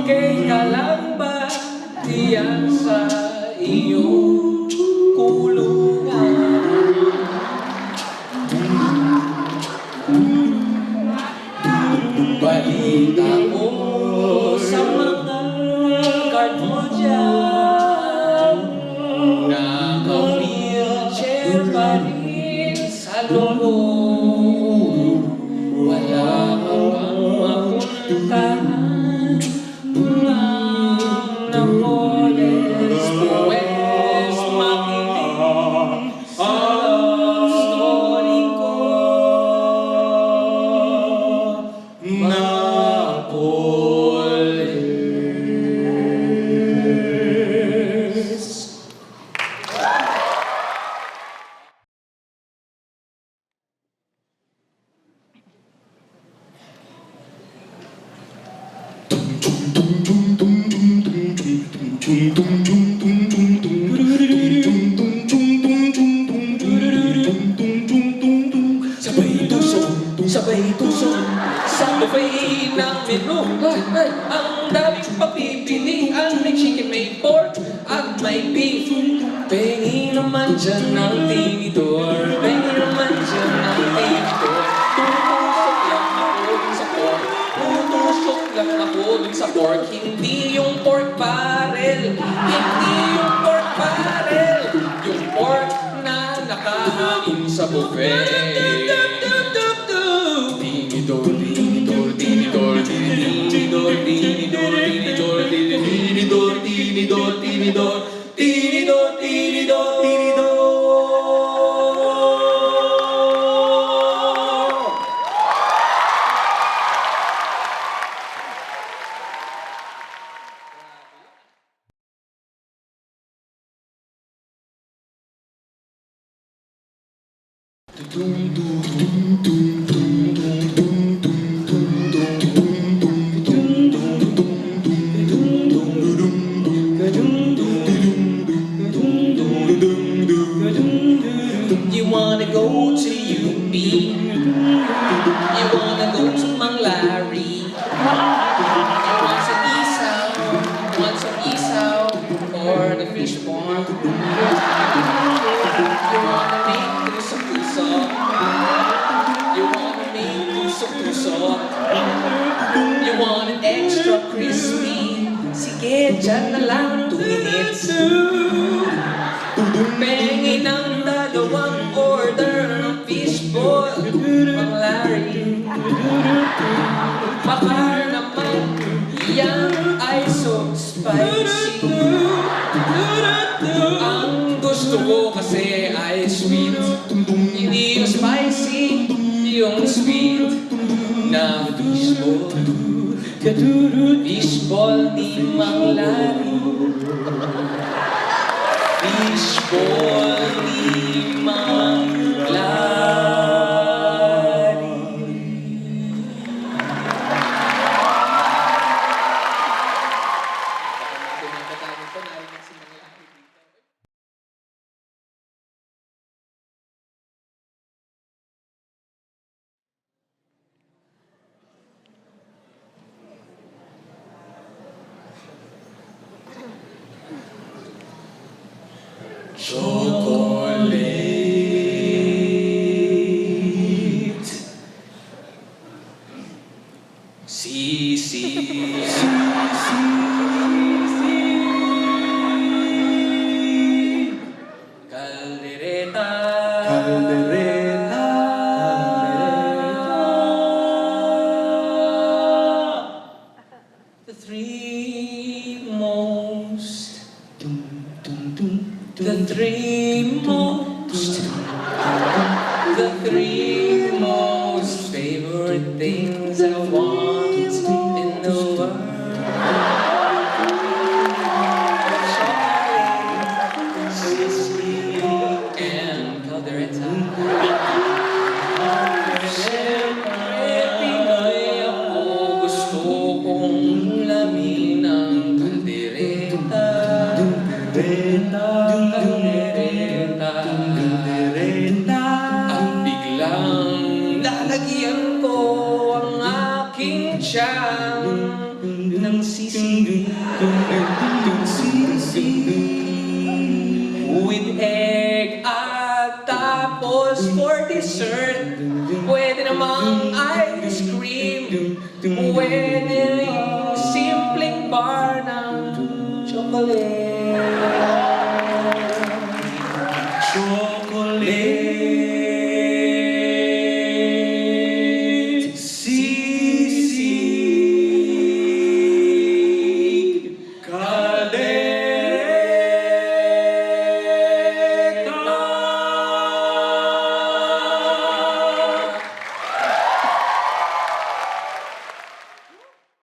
Okay ka lang ba diyan sa iyong kulungan? Balita ko sa mga card mo dyan, naka-wheelchair pa rin sa loob. Wala ka bang mapuntahan ng Moles Pwes makinig sa love story ko? Napoles. Sabay tusok sa buffet ng menu. Ang daming papipilian, may chicken, may pork, at may beef. Pengi naman dyan ng tinidor, pengi naman dyan ng tinidor. Tutusok lang ako dun sa pork, tutusok lang ako dun sa pork. Hindi yung pork barrel, hindi yung pork barrel, yung pork na nakahain sa buffet. Tinidor, tinidor, tinidor, tinidor, tinidor, tinidor, tinidor, tinidor, tinidor, tinidor, tinidor, tinidor. You wanna go to UP, you wanna go to Mang Larry, you want some isaw, or the fish farm. You wanna make puso-puso, you wanna make puso-puso, you want it extra crispy. Sige, dyan na lang 2 minutes. Pengi ng dalawang order ng fishball, Mang Larry. Baka naman yan ay so spicy. Ang gusto ko kasi ay sweet, hindi yung spicy, yung sweet na fishball. Fishball ni Mang Larry, fishball ni Mang Larry. Chocolate, sisi, caldereta, the three most favorite things I want in the world. Chocolate, sisig, and caldereta. Siyempre, Pinoy ako, gusto kong lamin ng caldereta. At biglang lalagyan ko ang sisig with egg at tapos for dessert pwede namang ice cream, pwede rin simpleng bar ng chocolate.